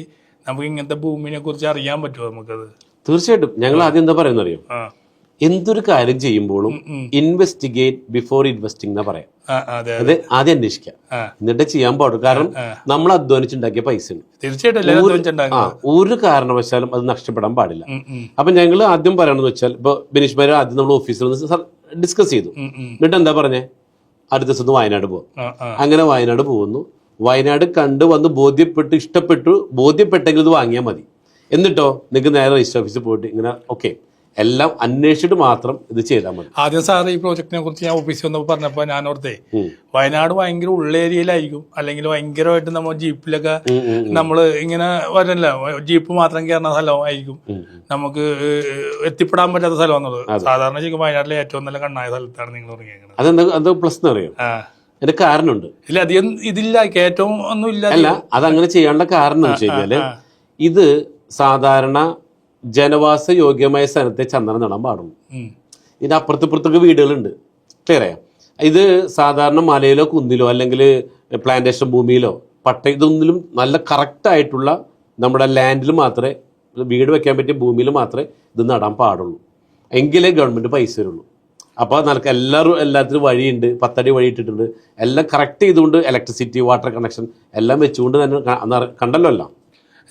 നമുക്ക് ഇങ്ങനത്തെ ഭൂമിനെ കുറിച്ച് അറിയാൻ പറ്റുമോ നമുക്കത്? തീർച്ചയായിട്ടും. ഞങ്ങൾ ആദ്യം എന്താ പറയുന്ന അറിയോ, എന്തൊരു കാര്യം ചെയ്യുമ്പോഴും ഇൻവെസ്റ്റിഗേറ്റ് ബിഫോർ ഇൻവെസ്റ്റിംഗ് എന്നാ പറയാം. അത് ആദ്യം അന്വേഷിക്കാം, എന്നിട്ട് ചെയ്യാൻ പാടും. കാരണം നമ്മൾ അധ്വാനിച്ചുണ്ടാക്കിയ പൈസ ഒരു കാരണവശാലും അത് നഷ്ടപ്പെടാൻ പാടില്ല. അപ്പൊ ഞങ്ങൾ ആദ്യം പറയണമെന്ന് വെച്ചാൽ, ഇപ്പൊ ബിനീഷ് ആദ്യം നമ്മൾ ഓഫീസിൽ നിന്ന് ഡിസ്കസ് ചെയ്തു. എന്നിട്ട് എന്താ പറഞ്ഞേ, അടുത്ത ദിവസം വയനാട് പോകും. അങ്ങനെ വയനാട് പോകുന്നു. വയനാട് കണ്ട് വന്ന് ബോധ്യപ്പെട്ടു, ഇഷ്ടപ്പെട്ടു, ബോധ്യപ്പെട്ടെങ്കിൽ ഇത് വാങ്ങിയാൽ മതി. എന്നിട്ടോ നിങ്ങൾക്ക് നേരെ രജിസ്റ്റർ ഓഫീസിൽ പോയിട്ട് ഇങ്ങനെ ഓക്കെ എല്ലാം അന്വേഷിച്ചിട്ട് മാത്രം ഇത് ചെയ്താൽ മതി. ആദ്യം സാർ ഈ പ്രോജക്റ്റിനെ കുറിച്ച് ഞാൻ ഓഫീസിൽ വന്നപ്പോൾ പറഞ്ഞപ്പോൾ ഞാൻ ഓർത്തേ, വയനാട് ഭയങ്കര ഉള്ളേരിയയിലായിരിക്കും, അല്ലെങ്കിൽ ഭയങ്കരമായിട്ട് നമ്മൾ ജീപ്പിലൊക്കെ നമ്മൾ ഇങ്ങനെ വരല്ല, ജീപ്പ് മാത്രം കയറുന്ന സ്ഥലമായിരിക്കും, നമുക്ക് എത്തിപ്പെടാൻ പറ്റാത്ത സ്ഥലം എന്നുള്ളത്. സാധാരണ ശരിക്കും വയനാട്ടിലെ ഏറ്റവും നല്ല കണ്ണായ സ്ഥലത്താണ് നിങ്ങൾ തുടങ്ങിയത്. അതെന്താ പ്ലസ് എന്ന് അറിയാം? അതിന്റെ കാരണമുണ്ട്. ഇല്ല, അധികം ഇതില്ല, കയറ്റവും ഒന്നും ഇല്ല. അല്ല, അതങ്ങനെ ചെയ്യാനുള്ള കാരണം എന്ന് വെച്ച് കഴിഞ്ഞാല്, ഇത് സാധാരണ ജനവാസ യോഗ്യമായ സ്ഥലത്തെ ചന്ദനം നടാൻ പാടുള്ളൂ. ഇതിന്റെ അപ്പുറത്തിപ്പുറത്തൊക്കെ വീടുകളുണ്ട്, ക്ലിയർ ആയോ? ഇത് സാധാരണ മലയിലോ കുന്നിലോ അല്ലെങ്കിൽ പ്ലാന്റേഷൻ ഭൂമിയിലോ ഇതൊന്നിലും നല്ല കറക്റ്റ് ആയിട്ടുള്ള നമ്മുടെ ലാൻഡിൽ മാത്രമേ, വീട് വെക്കാൻ പറ്റിയ ഭൂമിയിൽ മാത്രമേ ഇത് നടാൻ പാടുള്ളൂ. എങ്കിലേ ഗവൺമെന്റ് പൈസ തരുള്ളൂ. അപ്പോൾ നമുക്ക് എല്ലാത്തിനും വഴിയുണ്ട്, 10 അടി വഴി ഇട്ടിട്ടുണ്ട്, എല്ലാം കറക്റ്റ് ചെയ്തുകൊണ്ട് ഇലക്ട്രിസിറ്റി, വാട്ടർ കണക്ഷൻ എല്ലാം വെച്ചുകൊണ്ട് തന്നെ കണ്ടല്ലോ എല്ലാം.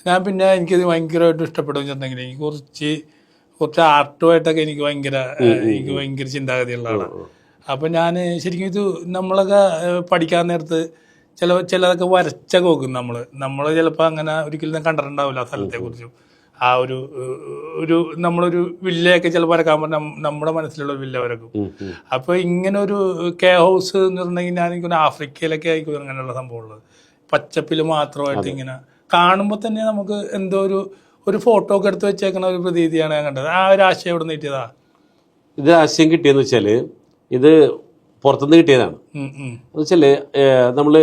ഞാൻ പിന്നെ എനിക്കിത് ഭയങ്കരമായിട്ട് ഇഷ്ടപ്പെടും വെച്ചിട്ടുണ്ടെങ്കിൽ, എനിക്ക് കുറച്ച് ആർട്ടുമായിട്ടൊക്കെ എനിക്ക് ഭയങ്കര ചിന്താഗതിയുള്ള ആളാണ്. അപ്പം ഞാൻ ശരിക്കും ഇത് നമ്മളൊക്കെ പഠിക്കാൻ നേരത്ത് ചിലതൊക്കെ വരച്ചൊക്കെ നോക്കും. നമ്മൾ ചിലപ്പോൾ അങ്ങനെ ഒരിക്കലും കണ്ടിട്ടുണ്ടാവില്ല ആ സ്ഥലത്തെക്കുറിച്ചും. ആ നമ്മളൊരു വില്ലയൊക്കെ ചിലപ്പോൾ വരക്കാൻ പറഞ്ഞാൽ നമ്മുടെ മനസ്സിലുള്ള വില്ല വരക്കും. അപ്പോൾ ഇങ്ങനെ ഒരു കെ ഹൗസ് എന്ന് പറഞ്ഞിട്ടുണ്ടെങ്കിൽ ഞാൻ എനിക്ക് ആഫ്രിക്കയിലൊക്കെ ആയിരിക്കും അങ്ങനെയുള്ള സംഭവമുള്ളത്. പച്ചപ്പിൽ മാത്രമായിട്ട് ഇങ്ങനെ കാണുമ്പോൾ തന്നെ നമുക്ക് എന്തോ ഒരു ഫോട്ടോ ഒക്കെ എടുത്ത് വെച്ചേക്കണ ഒരു പ്രതീതിയാണ് ഞാൻ കണ്ടത്. ആ ഒരു ആശയം എവിടെ നിന്ന് കിട്ടിയതാ? ഇത് ആശയം കിട്ടിയെന്ന് വെച്ചാല് ഇത് പുറത്തുനിന്ന് കിട്ടിയതാണ്. എന്ന് വെച്ചാല് നമ്മള്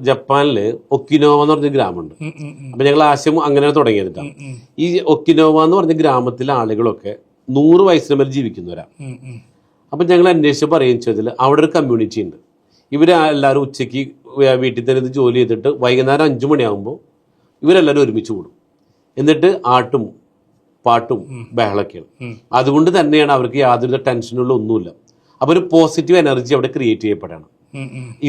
ജപ്പാനില് ഒക്കിനോവ എന്ന് പറഞ്ഞ ഗ്രാമമുണ്ട്. അപ്പൊ ഞങ്ങൾ ആശയം അങ്ങനെ തുടങ്ങിയതിട്ടാണ്. ഈ ഒക്കിനോവ എന്ന് പറഞ്ഞ ഗ്രാമത്തിലെ ആളുകളൊക്കെ 100 വയസ്സിന് മേലെ ജീവിക്കുന്നവരാ. അപ്പൊ ഞങ്ങൾ അന്വേഷിച്ച് പറയുകയും ചെയ്തതിൽ അവിടെ ഒരു കമ്മ്യൂണിറ്റി ഉണ്ട്. ഇവരെല്ലാവരും ഉച്ചയ്ക്ക് വീട്ടിൽ തന്നെ ഇത് ജോലി ചെയ്തിട്ട് വൈകുന്നേരം 5 മണിയാകുമ്പോൾ ഇവരെല്ലാവരും ഒരുമിച്ച് കൂടും. എന്നിട്ട് ആട്ടും പാട്ടും ബഹളൊക്കെയാണ്. അതുകൊണ്ട് തന്നെയാണ് അവർക്ക് യാതൊരു ടെൻഷനുള്ള ഒന്നുമില്ല. അപ്പൊ ഒരു പോസിറ്റീവ് എനർജി അവിടെ ക്രിയേറ്റ് ചെയ്യപ്പെടണം.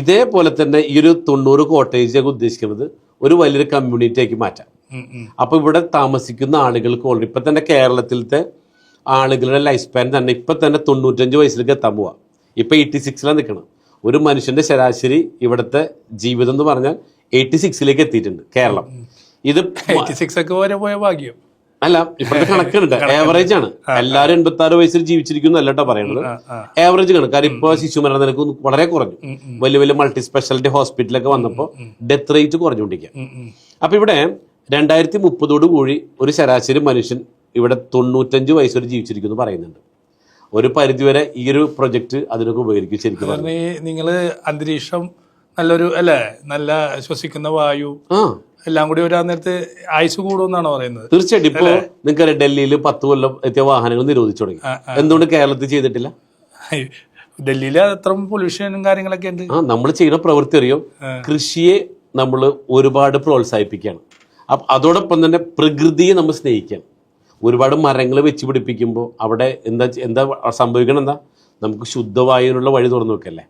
ഇതേപോലെ തന്നെ ഈ ഒരു 90 കോട്ടേജ് ഒക്കെ ഉദ്ദേശിക്കുന്നത് ഒരു വലിയൊരു കമ്മ്യൂണിറ്റി ആക്കി മാറ്റാം. അപ്പൊ ഇവിടെ താമസിക്കുന്ന ആളുകൾക്ക് ഓൾറെഡി ഇപ്പൊ തന്നെ കേരളത്തിലത്തെ ആളുകളുടെ ലൈഫ് സ്പാൻ തന്നെ ഇപ്പൊ തന്നെ 95 വയസ്സിലേക്ക് എത്താൻ പോവാ. ഇപ്പൊ 86ലാണ് നിൽക്കണം. ഒരു മനുഷ്യന്റെ ശരാശരി ഇവിടുത്തെ ജീവിതം എന്ന് പറഞ്ഞാൽ 86ലേക്ക് എത്തിയിട്ടുണ്ട് കേരളം. ഇത് 86 ഒക്കെ വരെ പോയ ഭാഗ്യം അല്ല, ഇപ്പോഴത്തെ കണക്കുണ്ട്, ആവറേജ് ആണ്. എല്ലാവരും 86 വയസ്സിൽ ജീവിച്ചിരിക്കുന്നു അല്ലട്ടോ പറയുന്നത്, ആവറേജ് കണക്ക്. കാരണം ഇപ്പൊ ശിശുമരണ നിരക്ക് വളരെ കുറഞ്ഞു. വലിയ വലിയ മൾട്ടി സ്പെഷ്യാലിറ്റി ഹോസ്പിറ്റലൊക്കെ വന്നപ്പോൾ ഡെത്ത് റേറ്റ് കുറഞ്ഞുകൊണ്ടിരിക്കുക. അപ്പൊ ഇവിടെ 2030 കൂടി ഒരു ശരാശരി മനുഷ്യൻ ഇവിടെ 95 വയസ്സ് വരെ ജീവിച്ചിരിക്കുന്നു പറയുന്നുണ്ട്. ഒരു പരിധിവരെ ഈ ഒരു പ്രൊജക്ട് അതിനൊക്കെ ഉപകരിക്കും. ശരിക്കും നിങ്ങള് അന്തരീക്ഷം നല്ലൊരു അല്ലേ, നല്ല ശ്വസിക്കുന്ന വായു എല്ലാം കൂടി വരാൻ നേരത്ത് ആയുസ് കൂടുമെന്നാണ് പറയുന്നത്. തീർച്ചയായിട്ടും. ഇപ്പോ നിങ്ങൾക്ക് ഡൽഹിയിൽ 10 കൊല്ലം എത്തിയ വാഹനങ്ങൾ നിരോധിച്ചു തുടങ്ങി. എന്തുകൊണ്ട് കേരളത്തിൽ ചെയ്തിട്ടില്ല? ഡൽഹിയിൽ അത്ര പൊല്യൂഷനും കാര്യങ്ങളൊക്കെ ഉണ്ട്. നമ്മൾ ചെയ്യുന്ന പ്രവൃത്തി അറിയോ, കൃഷിയെ നമ്മൾ ഒരുപാട് പ്രോത്സാഹിപ്പിക്കുകയാണ്. അതോടൊപ്പം തന്നെ പ്രകൃതിയെ നമ്മൾ സ്നേഹിക്കുകയാണ്. ഒരുപാട് മരങ്ങൾ വെച്ച് പിടിപ്പിക്കുമ്പോൾ അവിടെ എന്താ സംഭവിക്കണം? നമുക്ക് ശുദ്ധവായുവിനുള്ള വഴി തുറന്നു വെക്കല്ലേ.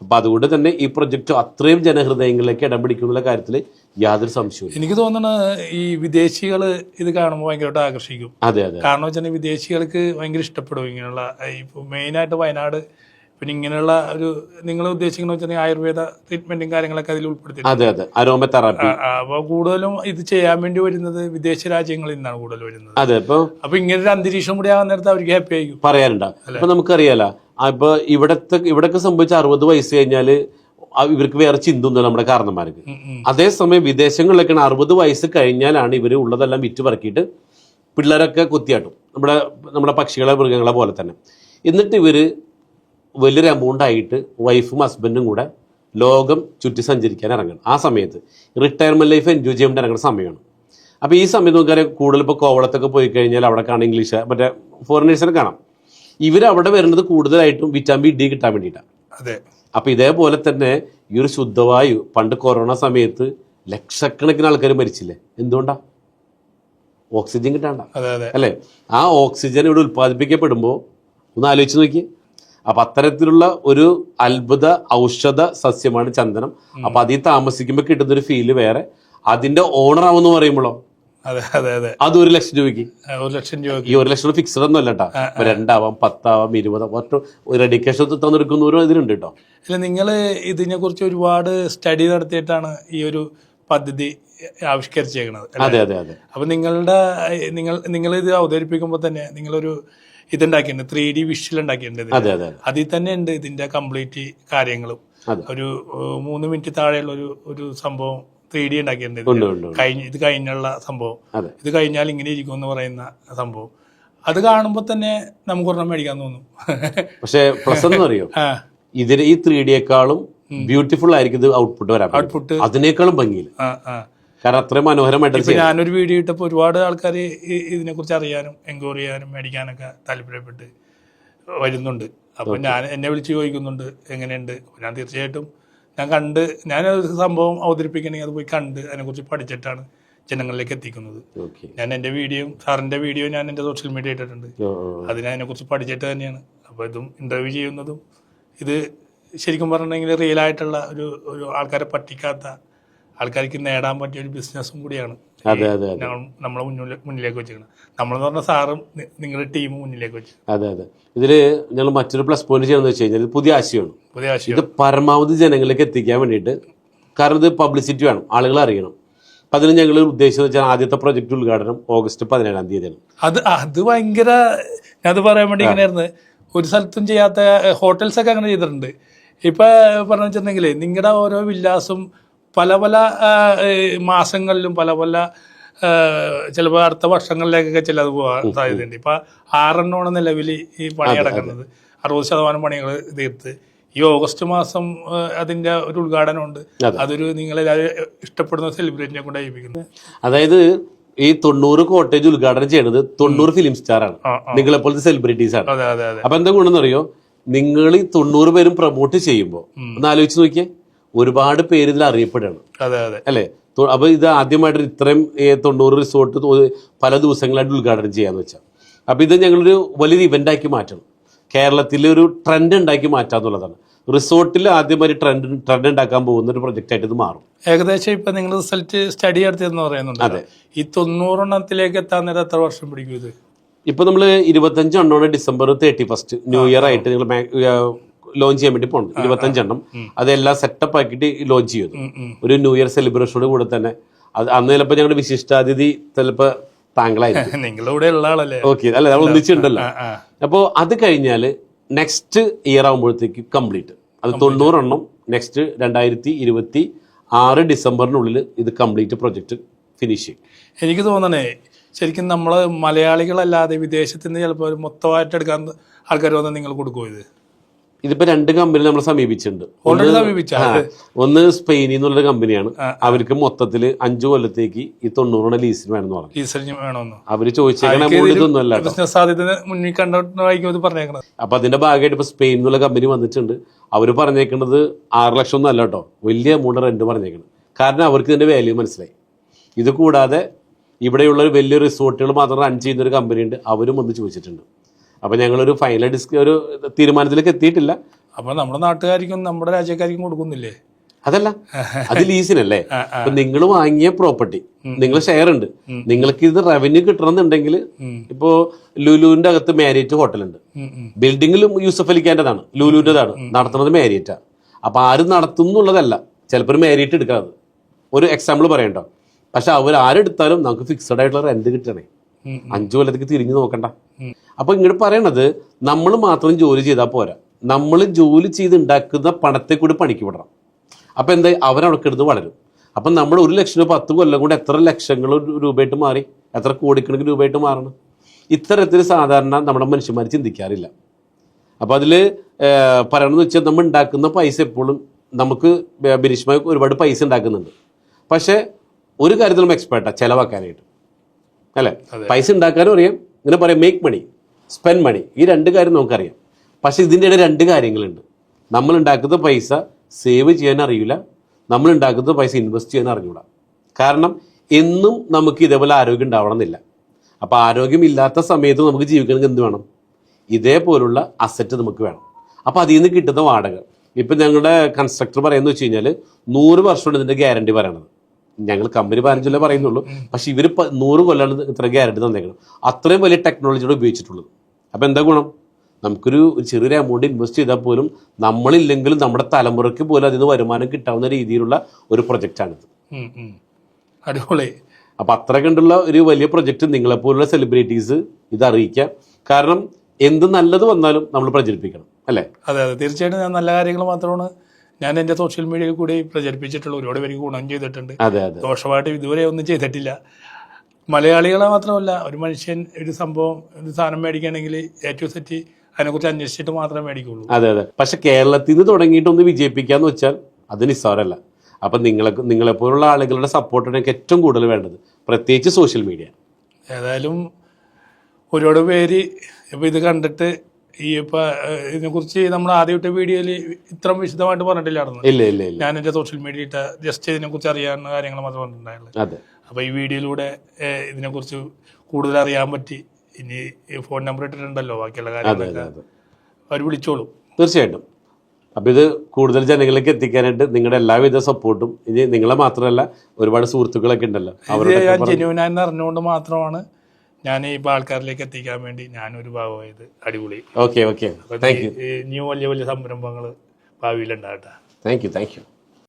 അപ്പൊ അതുകൊണ്ട് തന്നെ ഈ പ്രൊജക്ട് അത്രയും ജനഹൃദയങ്ങളിലേക്ക് ഇടം പിടിക്കുന്ന കാര്യത്തിൽ യാതൊരു സംശയവും. എനിക്ക് തോന്നുന്നത് ഈ വിദേശികൾ ഇത് കാണുമ്പോൾ ഭയങ്കരമായിട്ട് ആകർഷിക്കും. അതെ അതെ. കാരണം വെച്ചാൽ വിദേശികൾക്ക് ഭയങ്കര ഇഷ്ടപ്പെടും ഇങ്ങനെയുള്ള. ഇപ്പോൾ മെയിനായിട്ട് വയനാട് പിന്നെ ഇങ്ങനെയുള്ള ഒരു നിങ്ങൾ ഉദ്ദേശിക്കുന്ന വെച്ചാൽ ആയുർവേദ ട്രീറ്റ്മെന്റും കാര്യങ്ങളൊക്കെ അതിൽ ഉൾപ്പെടുത്തി. അതെ അതെ, അരോമ തെറാപ്പി. അപ്പൊ കൂടുതലും ഇത് ചെയ്യാൻ വേണ്ടി വരുന്നത് വിദേശ രാജ്യങ്ങളിൽ നിന്നാണ് കൂടുതൽ വരുന്നത്. അതെ, അപ്പൊ ഇങ്ങനെ ഒരു അന്തരീക്ഷം കൂടി ആവാൻ നേരത്തെ അവർക്ക് ഹാപ്പി ആയിരിക്കും. പറയാനുണ്ടോ? ഇപ്പൊ നമുക്കറിയാലോ, ഇപ്പൊ ഇവിടൊക്കെ സംഭവിച്ച 60 വയസ്സ് കഴിഞ്ഞാല് ഇവർക്ക് വേറെ ചിന്തൊന്നുമില്ല നമ്മുടെ കാരണന്മാർക്ക്. അതേസമയം വിദേശങ്ങളിലൊക്കെയാണ് 60 വയസ്സ് കഴിഞ്ഞാലാണ് ഇവര് ഉള്ളതെല്ലാം വിറ്റ് പറക്കിയിട്ട് പിള്ളേരൊക്കെ കുത്തിയാട്ടും, നമ്മുടെ പക്ഷികളെ മൃഗങ്ങളെ പോലെ തന്നെ. എന്നിട്ട് ഇവര് വലിയൊരു എമൗണ്ട് ആയിട്ട് വൈഫും ഹസ്ബൻഡും കൂടെ ലോകം ചുറ്റി സഞ്ചരിക്കാൻ ഇറങ്ങണം. ആ സമയത്ത് റിട്ടയർമെന്റ് ലൈഫ് എൻജോയ് ചെയ്യാൻ വേണ്ടി ഇറങ്ങുന്ന സമയമാണ്. അപ്പോൾ ഈ സമയത്ത് നോക്കിയാൽ കൂടുതൽ ഇപ്പോൾ കോവളത്തൊക്കെ പോയി കഴിഞ്ഞാൽ അവിടെ കാണാം ഇംഗ്ലീഷ് മറ്റേ ഫോറിനേഴ്സിനെ കാണാം. ഇവരവിടെ വരുന്നത് കൂടുതലായിട്ടും വിറ്റാമിൻ ഡി കിട്ടാൻ വേണ്ടിയിട്ടാണ്. അതെ. അപ്പോൾ ഇതേപോലെ തന്നെ ഈ ഒരു ശുദ്ധവായു പണ്ട് കൊറോണ സമയത്ത് ലക്ഷക്കണക്കിന് ആൾക്കാർ മരിച്ചില്ലേ? എന്തുകൊണ്ടാ? ഓക്സിജൻ കിട്ടാണ്ട അല്ലേ? ആ ഓക്സിജൻ ഇവിടെ ഉൽപ്പാദിപ്പിക്കപ്പെടുമ്പോൾ ഒന്ന് ആലോചിച്ച് നോക്കി. അപ്പൊ അത്തരത്തിലുള്ള ഒരു അത്ഭുത ഔഷധ സസ്യമാണ് ചന്ദനം. അപ്പൊ അതിൽ താമസിക്കുമ്പോൾ കിട്ടുന്ന ഒരു ഫീല് വേറെ. അതിന്റെ ഓണർ ആവെന്ന് പറയുമ്പോഴോ അത് 1 ലക്ഷം രൂപയ്ക്ക്. 1 ലക്ഷം രൂപ. ഈ 1 ലക്ഷം ഫിക്സഡ് ഒന്നും അല്ല കേട്ടോ. 2 ആവാം, 10 ആവാം, 20 ആവാം. ഒരു ഡെഡിക്കേഷൻ തന്നെടുക്കുന്നവരും ഇതിലുണ്ട് കേട്ടോ. അല്ല, നിങ്ങൾ ഇതിനെ കുറിച്ച് ഒരുപാട് സ്റ്റഡി നടത്തിയിട്ടാണ് ഈ ഒരു പദ്ധതി ആവിഷ്കരിച്ചേക്കുന്നത്. അതെ അതെ അതെ. അപ്പൊ നിങ്ങൾ ഇത് അവതരിപ്പിക്കുമ്പോൾ തന്നെ നിങ്ങളൊരു ഇതുണ്ടാക്കിയിട്ടുണ്ട്, 3D വിഷ്വൽ ഉണ്ടാക്കിയിട്ടുണ്ട്. അതിൽ തന്നെ ഉണ്ട് ഇതിന്റെ കംപ്ലീറ്റ് കാര്യങ്ങളും. ഒരു 3 മിനിറ്റ് താഴെയുള്ള ഒരു സംഭവം 3D ഉണ്ടാക്കിയിട്ടുണ്ട്. ഇത് കഴിഞ്ഞുള്ള സംഭവം, ഇത് കഴിഞ്ഞാൽ ഇങ്ങനെ ഇരിക്കും എന്ന് പറയുന്ന സംഭവം. അത് കാണുമ്പോൾ തന്നെ നമുക്ക് ഒരെണ്ണം മേടിക്കാൻ തോന്നും. പക്ഷേ പ്ലസ് എന്ന് പറയോ, ഇതിന് ഈ 3D-യേക്കാളും ബ്യൂട്ടിഫുൾ ആയിരിക്കും ഇത് ഔട്ട്പുട്ട് വരാൻ. ഔട്ട്പുട്ട് അതിനേക്കാളും ഭംഗിയിൽ, കാരണം അത്രയും മനോഹരമായിട്ട്. ഞാനൊരു വീഡിയോ ഇട്ടപ്പോൾ ഒരുപാട് ആൾക്കാർ ഇതിനെക്കുറിച്ച് അറിയാനും എൻക്വയറി ചെയ്യാനും മേടിക്കാനൊക്കെ താല്പര്യപ്പെട്ട് വരുന്നുണ്ട്. അപ്പോൾ എന്നെ വിളിച്ച് ചോദിക്കുന്നുണ്ട് എങ്ങനെയുണ്ട്. ഞാൻ തീർച്ചയായിട്ടും ഞാനൊരു സംഭവം അവതരിപ്പിക്കണമെങ്കിൽ അത് പോയി കണ്ട് അതിനെക്കുറിച്ച് പഠിച്ചിട്ടാണ് ജനങ്ങളിലേക്ക് എത്തിക്കുന്നത്. ഞാൻ എൻ്റെ വീഡിയോ, സാറിൻ്റെ വീഡിയോ ഞാൻ എൻ്റെ സോഷ്യൽ മീഡിയ ഇട്ടിട്ടുണ്ട്. അതിനെക്കുറിച്ച് പഠിച്ചിട്ട് തന്നെയാണ്. അപ്പോൾ ഇതും ഇൻ്റർവ്യൂ ചെയ്യുന്നതും ഇത് ശരിക്കും പറഞ്ഞിട്ടുണ്ടെങ്കിൽ റിയൽ ആയിട്ടുള്ള ഒരു ആൾക്കാരെ പറ്റിക്കാത്ത, ആൾക്കാർക്ക് നേടാൻ പറ്റിയ ഒരു ബിസിനസ്സും കൂടിയാണ് നമ്മളെ മുന്നിലേക്ക് വെച്ചിരിക്കുന്നത്. നമ്മളെന്ന് പറഞ്ഞ സാറും നിങ്ങളുടെ ടീമും മുന്നിലേക്ക് വെച്ചു. അതെ അതെ. ഇതില് ഞങ്ങൾ മറ്റൊരു പ്ലസ് പോയിന്റ് ചെയ്യണമെന്ന് വെച്ച് കഴിഞ്ഞാൽ പുതിയ ആശയമാണ്. ഇത് പരമാവധി ജനങ്ങളിലേക്ക് എത്തിക്കാൻ വേണ്ടിയിട്ട്, കാരണം ഇത് പബ്ലിസിറ്റി വേണം, ആളുകൾ അറിയണം. അപ്പം അതിന് ഞങ്ങൾ ഉദ്ദേശിച്ചത് വെച്ചാൽ ആദ്യത്തെ പ്രൊജക്ട് ഉദ്ഘാടനം ഓഗസ്റ്റ് 17-ാം തീയതിയാണ്. അത് ഭയങ്കര, ഞാനത് പറയാൻ വേണ്ടി ഇങ്ങനെയായിരുന്നു. ഒരു സ്ഥലത്തും ചെയ്യാത്ത ഹോട്ടൽസൊക്കെ അങ്ങനെ ചെയ്തിട്ടുണ്ട്. ഇപ്പൊ പറഞ്ഞു വെച്ചിട്ടുണ്ടെങ്കിൽ നിങ്ങളുടെ ഓരോ വില്ലാസും പല പല മാസങ്ങളിലും പല പല ചിലപ്പോൾ അടുത്ത വർഷങ്ങളിലേക്കൊക്കെ ചിലത് പോകാൻ സാധ്യതയുണ്ട്. ഇപ്പൊ 6 നിലവിൽ ഈ പണി നടക്കുന്നത്, 60% പണികൾ തീർത്ത് ഈ ഓഗസ്റ്റ് മാസം അതിന്റെ ഒരു ഉദ്ഘാടനമുണ്ട്. അതൊരു നിങ്ങളെല്ലാവരും ഇഷ്ടപ്പെടുന്ന സെലിബ്രിറ്റിനെ കൊണ്ട് ഏൽപ്പിക്കുന്നത്. അതായത് ഈ 90 കോട്ടേജ് ഉദ്ഘാടനം ചെയ്യുന്നത് 90 ഫിലിം സ്റ്റാറാണ്, നിങ്ങളെ പോലത്തെ സെലിബ്രിറ്റീസ് ആണ്. അപ്പൊ എന്താ ഗുണമെന്നറിയോ, നിങ്ങൾ ഈ 90 പേരും പ്രൊമോട്ട് ചെയ്യുമ്പോൾ ഒന്ന് ആലോചിച്ച് നോക്കിയേ, ഒരുപാട് പേര് ഇതിൽ അറിയപ്പെടുകയാണ് അല്ലേ? അപ്പൊ ഇത് ആദ്യമായിട്ട് ഇത്രയും 90 റിസോർട്ട് പല ദിവസങ്ങളായിട്ട് ഉദ്ഘാടനം ചെയ്യാന്ന് വെച്ചാൽ, അപ്പൊ ഇത് ഞങ്ങളൊരു വലിയൊരു ഇവന്റ് ആക്കി മാറ്റണം. കേരളത്തിൽ ഒരു ട്രെൻഡ് ഉണ്ടാക്കി മാറ്റാന്നുള്ളതാണ്. റിസോർട്ടിൽ ആദ്യമായി ട്രെൻഡ് ഉണ്ടാക്കാൻ പോകുന്ന ഒരു പ്രൊജക്റ്റ് ആയിട്ട് ഇത് മാറും. ഏകദേശം ഇപ്പൊ നിങ്ങൾ റിസൾട്ട് സ്റ്റഡി നടത്തിയെന്ന് പറയുന്നുണ്ട്. ഈ 90 എത്താൻ നേരം എത്ര വർഷം പിടിക്കും ഇത്? ഇപ്പൊ നമ്മള് 25 ഡിസംബർ 31 ന്യൂ ഇയർ ആയിട്ട് നിങ്ങൾ ലോഞ്ച് ചെയ്യാൻ വേണ്ടി പോകണം. 25 അതെല്ലാം സെറ്റപ്പ് ആക്കിയിട്ട് ലോഞ്ച് ചെയ്തു. ഒരു ന്യൂ ഇയർ സെലിബ്രേഷനോട് കൂടെ തന്നെ. അന്ന് ചിലപ്പോൾ ഞങ്ങളുടെ വിശിഷ്ടാതിഥി ചിലപ്പോൾ താങ്കളായിരിക്കും. നിങ്ങളുടെ ഉള്ള ആളല്ലേ? ഓക്കെ, അല്ല നമ്മൾ ഒന്നിച്ചിട്ടുണ്ടല്ലോ. അപ്പോൾ അത് കഴിഞ്ഞാൽ നെക്സ്റ്റ് ഇയർ ആകുമ്പോഴത്തേക്ക് കംപ്ലീറ്റ് അത് 90 നെക്സ്റ്റ് 2026 ഡിസംബറിനുള്ളിൽ ഇത് കംപ്ലീറ്റ് പ്രൊജക്ട് ഫിനിഷ് ചെയ്യും. എനിക്ക് തോന്നണേ ശരിക്കും നമ്മൾ മലയാളികളല്ലാതെ വിദേശത്ത് നിന്ന് ചിലപ്പോൾ മൊത്തമായിട്ട് എടുക്കാൻ ആൾക്കാർ വന്ന് നിങ്ങൾ കൊടുക്കുമോ? ഇതിപ്പോ 2 കമ്പനി നമ്മൾ സമീപിച്ചിട്ടുണ്ട്. ഒന്ന് സ്പെയിനിൽ നിന്നുള്ളൊരു കമ്പനിയാണ്. അവർക്ക് മൊത്തത്തിൽ 5 കൊല്ലത്തേക്ക് ഈ 90 ലീസിന് വേണമെന്ന് പറഞ്ഞു. അവര് ചോദിച്ചേക്കണ ഇതൊന്നുമല്ല. അപ്പൊ അതിന്റെ ഭാഗമായിട്ട് ഇപ്പൊ സ്പെയിനിൽ നിന്നുള്ള കമ്പനി വന്നിട്ടുണ്ട്. അവര് പറഞ്ഞേക്കുന്നത് 6 ലക്ഷം ഒന്നും അല്ല കേട്ടോ, വലിയ എമൗണ്ട് റെന്റ് പറഞ്ഞേക്കണം. കാരണം അവർക്ക് ഇതിന്റെ വാല്യൂ മനസ്സിലായി. ഇത് കൂടാതെ ഇവിടെയുള്ള ഒരു വലിയ റിസോർട്ടുകൾ മാത്രം റൺ ചെയ്യുന്ന ഒരു കമ്പനി ഉണ്ട്, അവരും വന്ന് ചോദിച്ചിട്ടുണ്ട്. അപ്പൊ ഞങ്ങളൊരു ഫൈനൽ ഒരു തീരുമാനത്തിലേക്ക് എത്തിയിട്ടില്ല. അപ്പൊ നമ്മുടെ നാട്ടുകാർക്കും നമ്മുടെ രാജ്യക്കാർക്കും കൊടുക്കുന്നില്ലേ? അതല്ല, അത് ലീസിനല്ലേ. അപ്പൊ നിങ്ങൾ വാങ്ങിയ പ്രോപ്പർട്ടി, നിങ്ങൾ ഷെയർ ഉണ്ട്, നിങ്ങൾക്ക് ഇത് റവന്യൂ കിട്ടണമെന്നുണ്ടെങ്കിൽ ഇപ്പോ ലുലുവിന്റെ അകത്ത് മാരിയറ്റ് ഹോട്ടലുണ്ട്, ബിൽഡിംഗിലും യൂസഫ് അലിഖാന്റെതാണ്, ലുലുവിന്റെതാണ്, നടത്തുന്നത് മാരിയറ്റാ. അപ്പൊ ആരും നടത്തുന്നുള്ളതല്ല, ചിലപ്പോൾ മാരിയറ്റ് എടുക്കാതെ. ഒരു എക്സാമ്പിൾ പറയണ്ടോ, പക്ഷെ അവർ ആരെടുത്താലും നമുക്ക് ഫിക്സഡ് ആയിട്ടുള്ള റെന്റ് കിട്ടണേ, 5 കൊല്ലത്തേക്ക് തിരിഞ്ഞു നോക്കണ്ട. അപ്പൊ ഇങ്ങോട്ട് പറയണത് നമ്മൾ മാത്രം ജോലി ചെയ്താൽ പോരാ, നമ്മൾ ജോലി ചെയ്ത് ഉണ്ടാക്കുന്ന പണത്തെ കൂടി പണിക്ക് വിടണം. അപ്പൊ എന്താ, അവരവിടെ കിടന്ന് വളരും. അപ്പൊ നമ്മൾ 1 ലക്ഷം രൂപ 10 കൊല്ലം കൊണ്ട് എത്ര ലക്ഷങ്ങൾ രൂപയായിട്ട് മാറി, എത്ര കോടിക്കണക്കിന് രൂപയായിട്ട് മാറണം. ഇത്തരത്തിൽ സാധാരണ നമ്മുടെ മനുഷ്യന്മാർ ചിന്തിക്കാറില്ല. അപ്പൊ അതിൽ പറയണമെന്ന് വെച്ചാൽ നമ്മൾ ഉണ്ടാക്കുന്ന പൈസ എപ്പോഴും നമുക്ക് ബിനിഷ്മായി ഒരുപാട് പൈസ ഉണ്ടാക്കുന്നുണ്ട്, പക്ഷെ ഒരു കാര്യത്തിൽ നമ്മൾ എക്സ്പേർട്ടാ ചെലവാക്കാനായിട്ട്, അല്ലേ? പൈസ ഉണ്ടാക്കാനും അറിയാം, ഇങ്ങനെ പറയാം മേക്ക് മണി, സ്പെൻഡ് മണി, ഈ 2 കാര്യം നമുക്കറിയാം. പക്ഷെ ഇതിൻ്റെ ഇടയിൽ 2 കാര്യങ്ങളുണ്ട്. നമ്മൾ ഉണ്ടാക്കുന്ന പൈസ സേവ് ചെയ്യാൻ അറിയില്ല, നമ്മൾ ഉണ്ടാക്കുന്ന പൈസ ഇൻവെസ്റ്റ് ചെയ്യാൻ അറിഞ്ഞൂടാ. കാരണം എന്നും നമുക്ക് ഇതേപോലെ ആരോഗ്യം ഉണ്ടാവണമെന്നില്ല. അപ്പോൾ ആരോഗ്യമില്ലാത്ത സമയത്ത് നമുക്ക് ജീവിക്കണമെങ്കിൽ എന്ത് വേണം? ഇതേപോലുള്ള അസറ്റ് നമുക്ക് വേണം. അപ്പോൾ അതിൽ നിന്ന് കിട്ടുന്ന വാടക, ഇപ്പം ഞങ്ങളുടെ കൺസ്ട്രക്ടർ പറയുന്നത് വെച്ച് കഴിഞ്ഞാൽ 100 വർഷമാണ് ഇതിൻ്റെ ഗ്യാരണ്ടി പറയണത്. ഞങ്ങൾ കമ്പനി 15 പറയുന്നുള്ളൂ, പക്ഷെ ഇവർ 100 കൊല്ലാണ് ഇത്ര ഗ്യാരണ്ടി തന്നേക്കണം. അത്രയും വലിയ ടെക്നോളജിയോട് ഉപയോഗിച്ചിട്ടുള്ളത്. അപ്പോൾ എന്താ ഗുണം? നമുക്കൊരു ചെറിയൊരു എമൗണ്ട് ഇൻവെസ്റ്റ് ചെയ്താൽ പോലും നമ്മളില്ലെങ്കിലും നമ്മുടെ തലമുറയ്ക്ക് പോലും അതിൽ നിന്ന് വരുമാനം കിട്ടാവുന്ന രീതിയിലുള്ള ഒരു പ്രൊജക്റ്റാണിത്. അടിപൊളി. അപ്പം അത്ര കണ്ടുള്ള ഒരു വലിയ പ്രൊജക്റ്റ് നിങ്ങളെപ്പോലുള്ള സെലിബ്രിറ്റീസ് ഇത് അറിയിക്കാം. കാരണം എന്ത് നല്ലത് വന്നാലും നമ്മൾ പ്രചരിപ്പിക്കണം, അല്ലേ? അതെ അതെ, തീർച്ചയായിട്ടും. ഞാൻ നല്ല കാര്യങ്ങൾ മാത്രമാണ് ഞാൻ എൻ്റെ സോഷ്യൽ മീഡിയയിൽ കൂടി പ്രചരിപ്പിച്ചിട്ടുള്ള. ഒരുപാട് പേർക്ക് ഗുണം ചെയ്തിട്ടുണ്ട്. ദോഷമായിട്ട് ഇതുവരെ ഒന്നും ചെയ്തിട്ടില്ല. മലയാളികളെ മാത്രമല്ല, ഒരു മനുഷ്യൻ ഒരു സംഭവം, ഒരു സാധനം മേടിക്കുകയാണെങ്കിൽ A to Z അതിനെക്കുറിച്ച് അന്വേഷിച്ചിട്ട് മാത്രമേ മേടിക്കുള്ളൂ. അതെ അതെ. പക്ഷെ കേരളത്തിൽ നിന്ന് തുടങ്ങിയിട്ടൊന്ന് വിജയിപ്പിക്കാന്ന് വെച്ചാൽ അത് നിസ്സാരമല്ല. അപ്പം നിങ്ങളെപ്പോലുള്ള ആളുകളുടെ സപ്പോർട്ടാണ് എനിക്ക് ഏറ്റവും കൂടുതൽ വേണ്ടത്, പ്രത്യേകിച്ച് സോഷ്യൽ മീഡിയ. ഏതായാലും ഒരുപാട് പേര് ഇപ്പം ഇത് കണ്ടിട്ട് ഇതിനെക്കുറിച്ച് നമ്മൾ ആദ്യമായിട്ട് വീഡിയോയിൽ ഇത്ര വിശദമായിട്ട് പറഞ്ഞിട്ടില്ലായിരുന്നു. ഇല്ല. ഞാൻ എൻ്റെ സോഷ്യൽ മീഡിയ ഇട്ട ജസ്റ്റ് ഇതിനെക്കുറിച്ച് അറിയാവുന്ന കാര്യങ്ങൾ മാത്രം പറഞ്ഞിട്ടുണ്ടായുള്ളൂ. അപ്പോൾ ഈ വീഡിയോയിലൂടെ ഇതിനെക്കുറിച്ച് കൂടുതൽ അറിയാൻ പറ്റി. ഇനി ഫോൺ നമ്പർ ഇട്ടിട്ടുണ്ടല്ലോ, ബാക്കിയുള്ള കാര്യങ്ങളൊക്കെ അവർ വിളിച്ചോളും തീർച്ചയായിട്ടും. അപ്പം ഇത് കൂടുതൽ ജനങ്ങളിലേക്ക് എത്തിക്കാനായിട്ട് നിങ്ങളുടെ എല്ലാവിധ സപ്പോർട്ടും, ഇനി നിങ്ങളെ മാത്രമല്ല ഒരുപാട് സുഹൃത്തുക്കളൊക്കെ ഉണ്ടല്ലോ, ഞാൻ ജെന്യൂനായെന്ന് അറിഞ്ഞുകൊണ്ട് മാത്രമാണ് ഞാൻ ഇപ്പോൾ ആൾക്കാരിലേക്ക് എത്തിക്കാൻ വേണ്ടി ഞാനൊരു ഭാഗമായത്. അടിപൊളി. ഓക്കെ. ഇനിയും വലിയ വലിയ സംരംഭങ്ങൾ ഭാവിയിലുണ്ടാകട്ടെ. Thank you.